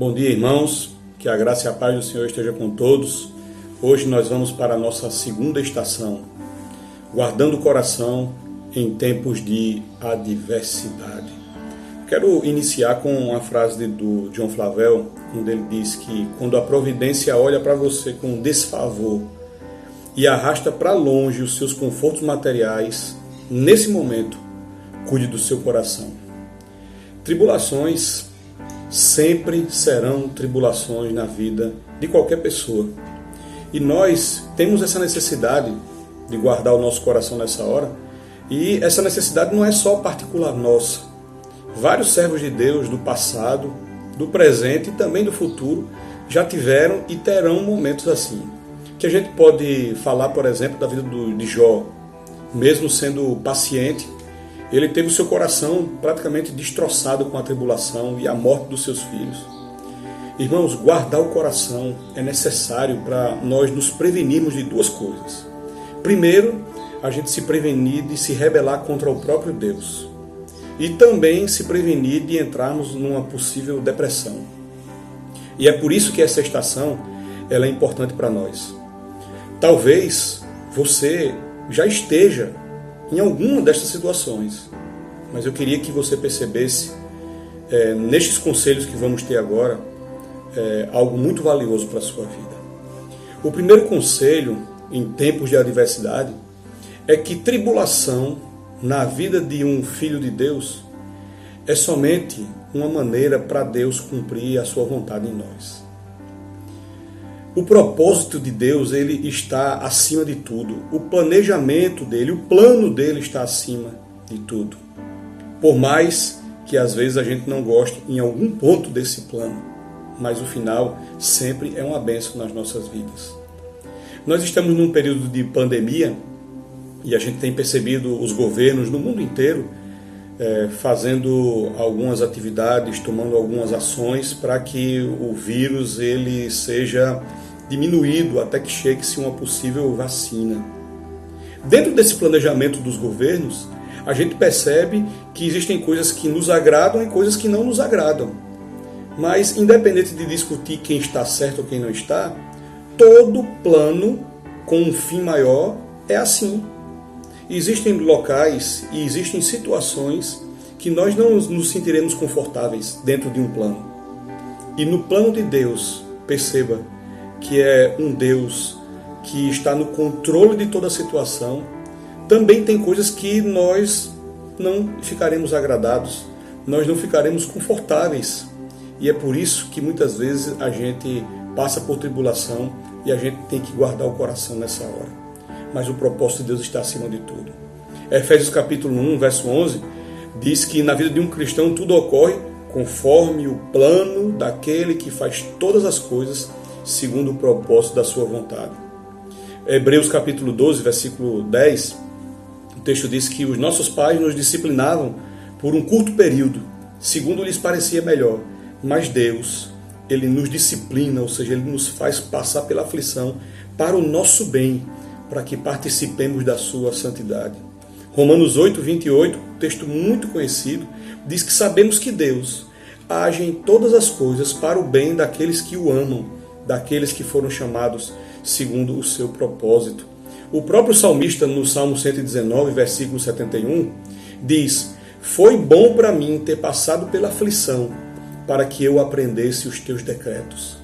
Bom dia, irmãos, que a graça e a paz do Senhor esteja com todos. Hoje nós vamos para a nossa segunda estação, guardando o coração em tempos de adversidade. Quero iniciar com uma frase do John Flavel, onde ele diz que quando a providência olha para você com desfavor e arrasta para longe os seus confortos materiais, nesse momento, cuide do seu coração. Tribulações sempre serão tribulações na vida de qualquer pessoa. E nós temos essa necessidade de guardar o nosso coração nessa hora. E essa necessidade não é só particular nossa. Vários servos de Deus do passado, do presente e também do futuro já tiveram e terão momentos assim. Que a gente pode falar, por exemplo, da vida de Jó. Mesmo sendo paciente, ele teve o seu coração praticamente destroçado com a tribulação e a morte dos seus filhos. Irmãos, guardar o coração é necessário para nós nos prevenirmos de duas coisas. Primeiro, a gente se prevenir de se rebelar contra o próprio Deus. E também se prevenir de entrarmos numa possível depressão. E é por isso que essa estação ela é importante para nós. Talvez você já esteja em alguma destas situações, mas eu queria que você percebesse, nestes conselhos que vamos ter agora, algo muito valioso para a sua vida. O primeiro conselho, em tempos de adversidade, é que tribulação na vida de um filho de Deus é somente uma maneira para Deus cumprir a sua vontade em nós. O propósito de Deus, ele está acima de tudo. O planejamento dele, o plano dele está acima de tudo. Por mais que às vezes a gente não goste em algum ponto desse plano, mas o final sempre é uma bênção nas nossas vidas. Nós estamos num período de pandemia e a gente tem percebido os governos no mundo inteiro fazendo algumas atividades, tomando algumas ações para que o vírus ele seja diminuído até que chegue-se uma possível vacina. Dentro desse planejamento dos governos, a gente percebe que existem coisas que nos agradam e coisas que não nos agradam. Mas, independente de discutir quem está certo ou quem não está, todo plano com um fim maior é assim. Existem locais e existem situações que nós não nos sentiremos confortáveis dentro de um plano. E no plano de Deus, perceba que é um Deus que está no controle de toda a situação, também tem coisas que nós não ficaremos agradados, nós não ficaremos confortáveis. E é por isso que muitas vezes a gente passa por tribulação e a gente tem que guardar o coração nessa hora. Mas o propósito de Deus está acima de tudo. Efésios capítulo 1, verso 11, diz que na vida de um cristão tudo ocorre conforme o plano daquele que faz todas as coisas segundo o propósito da sua vontade. Hebreus capítulo 12, versículo 10, o texto diz que os nossos pais nos disciplinavam por um curto período, segundo lhes parecia melhor, mas Deus, Ele nos disciplina, ou seja, Ele nos faz passar pela aflição para o nosso bem, para que participemos da sua santidade. Romanos 8, 28, texto muito conhecido, diz que sabemos que Deus age em todas as coisas para o bem daqueles que o amam, daqueles que foram chamados segundo o seu propósito. O próprio salmista, no Salmo 119, versículo 71, diz: foi bom para mim ter passado pela aflição, para que eu aprendesse os teus decretos.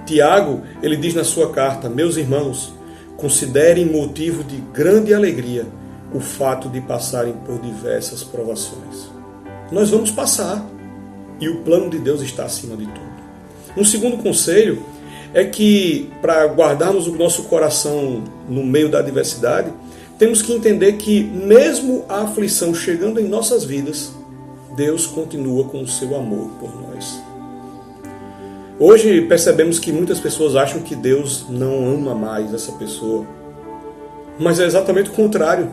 Tiago, ele diz na sua carta: meus irmãos, considerem motivo de grande alegria o fato de passarem por diversas provações. Nós vamos passar, e o plano de Deus está acima de tudo. Um segundo conselho é que, para guardarmos o nosso coração no meio da adversidade, temos que entender que, mesmo a aflição chegando em nossas vidas, Deus continua com o seu amor por nós. Hoje percebemos que muitas pessoas acham que Deus não ama mais essa pessoa. Mas é exatamente o contrário.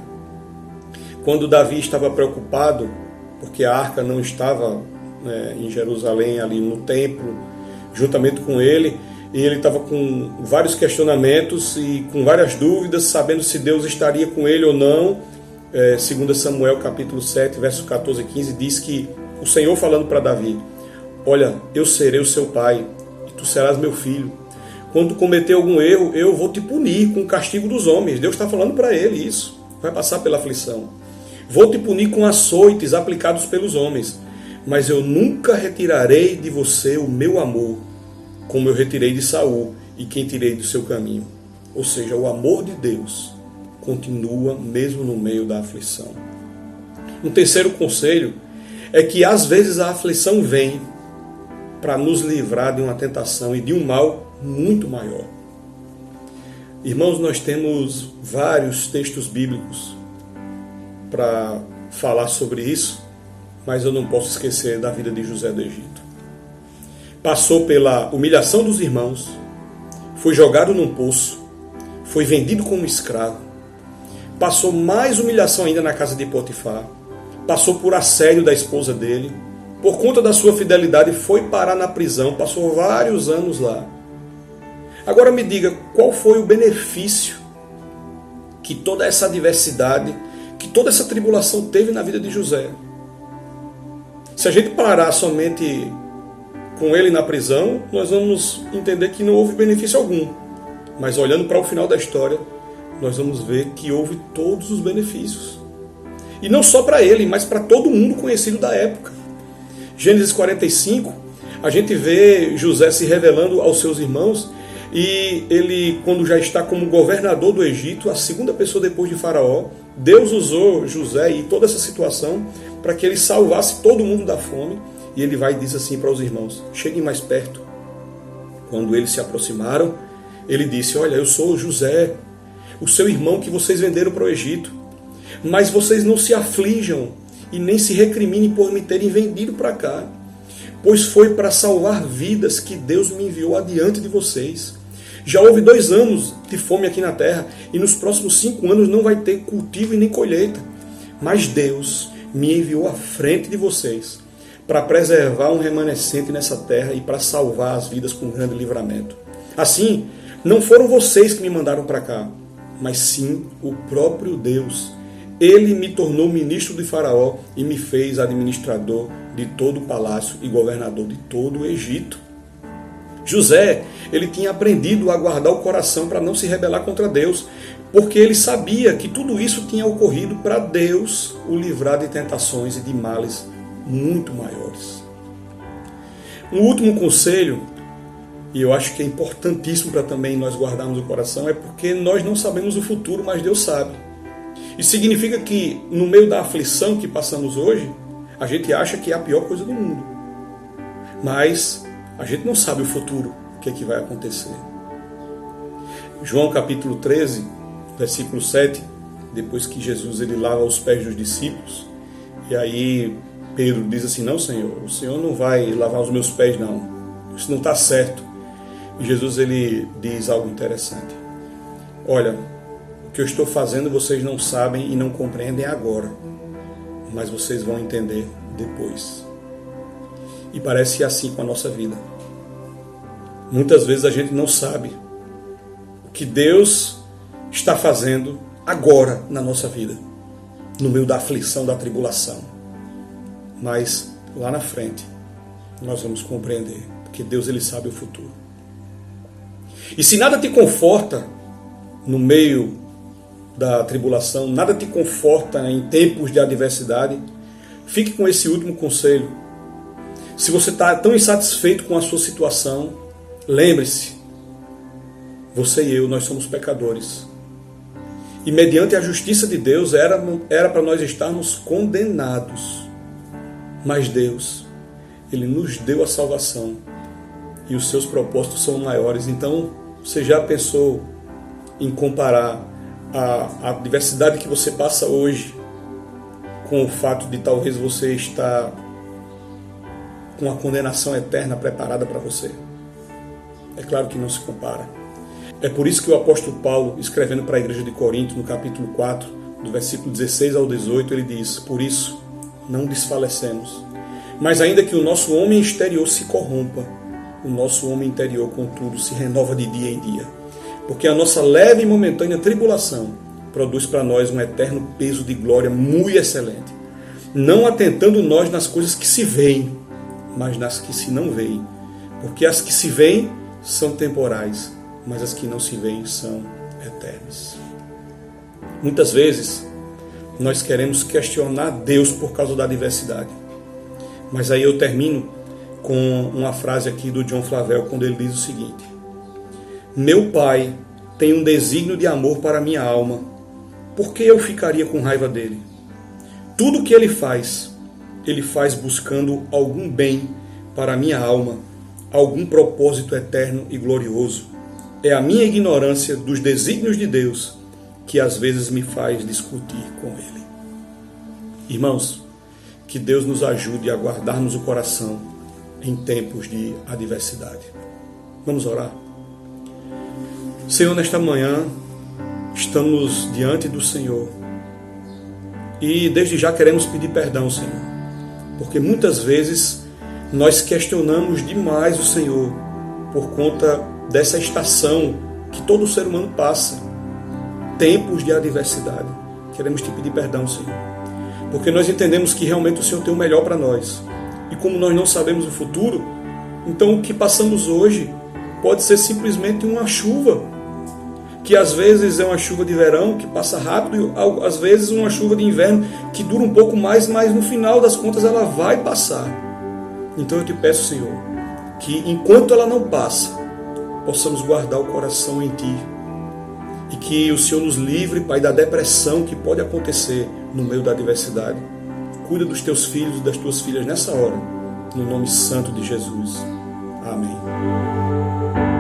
Quando Davi estava preocupado, porque a arca não estava em Jerusalém, ali no templo, juntamente com ele, e ele estava com vários questionamentos e com várias dúvidas, sabendo se Deus estaria com ele ou não. 2 Samuel capítulo 7, verso 14 e 15, diz que o Senhor falando para Davi: olha, eu serei o seu pai e tu serás meu filho. Quando tu cometer algum erro, eu vou te punir com o castigo dos homens. Deus está falando para ele isso. Vai passar pela aflição. Vou te punir com açoites aplicados pelos homens. Mas eu nunca retirarei de você o meu amor, como eu retirei de Saul e quem tirei do seu caminho. Ou seja, o amor de Deus continua mesmo no meio da aflição. Um terceiro conselho é que às vezes a aflição vem para nos livrar de uma tentação e de um mal muito maior. Irmãos, nós temos vários textos bíblicos para falar sobre isso, mas eu não posso esquecer da vida de José do Egito. Passou pela humilhação dos irmãos, foi jogado num poço, foi vendido como escravo, passou mais humilhação ainda na casa de Potifar, passou por assédio da esposa dele, por conta da sua fidelidade foi parar na prisão, passou vários anos lá. Agora me diga, qual foi o benefício que toda essa adversidade, que toda essa tribulação teve na vida de José? Se a gente parar somente com ele na prisão, nós vamos entender que não houve benefício algum. Mas olhando para o final da história, nós vamos ver que houve todos os benefícios. E não só para ele, mas para todo mundo conhecido da época. Gênesis 45, a gente vê José se revelando aos seus irmãos e ele, quando já está como governador do Egito, a segunda pessoa depois de Faraó, Deus usou José e toda essa situação para que ele salvasse todo mundo da fome. E ele vai e diz assim para os irmãos, cheguem mais perto. Quando eles se aproximaram, ele disse, olha, eu sou José, o seu irmão que vocês venderam para o Egito. Mas vocês não se aflijam e nem se recriminem por me terem vendido para cá, pois foi para salvar vidas que Deus me enviou adiante de vocês. Já houve 2 anos de fome aqui na terra e nos próximos 5 anos não vai ter cultivo e nem colheita. Mas Deus me enviou à frente de vocês para preservar um remanescente nessa terra e para salvar as vidas com grande livramento. Assim, não foram vocês que me mandaram para cá, mas sim o próprio Deus. Ele me tornou ministro de Faraó e me fez administrador de todo o palácio e governador de todo o Egito. José, ele tinha aprendido a guardar o coração para não se rebelar contra Deus, porque ele sabia que tudo isso tinha ocorrido para Deus o livrar de tentações e de males muito maiores. Um último conselho, e eu acho que é importantíssimo para também nós guardarmos o coração, é porque nós não sabemos o futuro, mas Deus sabe. Isso significa que no meio da aflição que passamos hoje, a gente acha que é a pior coisa do mundo. Mas a gente não sabe o futuro, o que é que vai acontecer. João capítulo 13, versículo 7, depois que Jesus ele lava os pés dos discípulos, e aí Pedro diz assim, não, Senhor, o Senhor não vai lavar os meus pés, não. Isso não está certo. E Jesus ele diz algo interessante. Olha, o que eu estou fazendo vocês não sabem e não compreendem agora, mas vocês vão entender depois. E parece assim com a nossa vida. Muitas vezes a gente não sabe o que Deus está fazendo agora na nossa vida, no meio da aflição, da tribulação. Mas lá na frente nós vamos compreender, porque Deus ele sabe o futuro. E se nada te conforta no meio da tribulação, nada te conforta em tempos de adversidade, fique com esse último conselho. Se você está tão insatisfeito com a sua situação, lembre-se, você e eu, nós somos pecadores. E mediante a justiça de Deus, era para nós estarmos condenados. Mas Deus, Ele nos deu a salvação. E os seus propósitos são maiores. Então, você já pensou em comparar a adversidade que você passa hoje com o fato de talvez você estar com a condenação eterna preparada para você? É claro que não se compara. É por isso que o apóstolo Paulo, escrevendo para a igreja de Corinto, no capítulo 4, do versículo 16 ao 18, ele diz, por isso, não desfalecemos. Mas ainda que o nosso homem exterior se corrompa, o nosso homem interior, contudo, se renova de dia em dia. Porque a nossa leve e momentânea tribulação produz para nós um eterno peso de glória muito excelente. Não atentando nós nas coisas que se veem, mas nas que se não veem. Porque as que se veem são temporais, mas as que não se veem são eternas. Muitas vezes, nós queremos questionar Deus por causa da adversidade. Mas aí eu termino com uma frase aqui do John Flavel, quando ele diz o seguinte: meu Pai tem um desígnio de amor para minha alma, por que eu ficaria com raiva dele? Tudo que ele faz buscando algum bem para a minha alma, algum propósito eterno e glorioso. É a minha ignorância dos desígnios de Deus que às vezes me faz discutir com Ele. Irmãos, que Deus nos ajude a guardarmos o coração em tempos de adversidade. Vamos orar. Senhor, nesta manhã, estamos diante do Senhor e desde já queremos pedir perdão, Senhor, porque muitas vezes nós questionamos demais o Senhor por conta dessa estação que todo ser humano passa, tempos de adversidade. Queremos te pedir perdão, Senhor, porque nós entendemos que realmente o Senhor tem o melhor para nós. E como nós não sabemos o futuro, então o que passamos hoje pode ser simplesmente uma chuva, que às vezes é uma chuva de verão que passa rápido, e às vezes uma chuva de inverno que dura um pouco mais, mas no final das contas ela vai passar. Então eu te peço, Senhor, que enquanto ela não passa, possamos guardar o coração em Ti, e que o Senhor nos livre, Pai, da depressão que pode acontecer no meio da adversidade. Cuida dos Teus filhos e das Tuas filhas nessa hora, no nome santo de Jesus. Amém.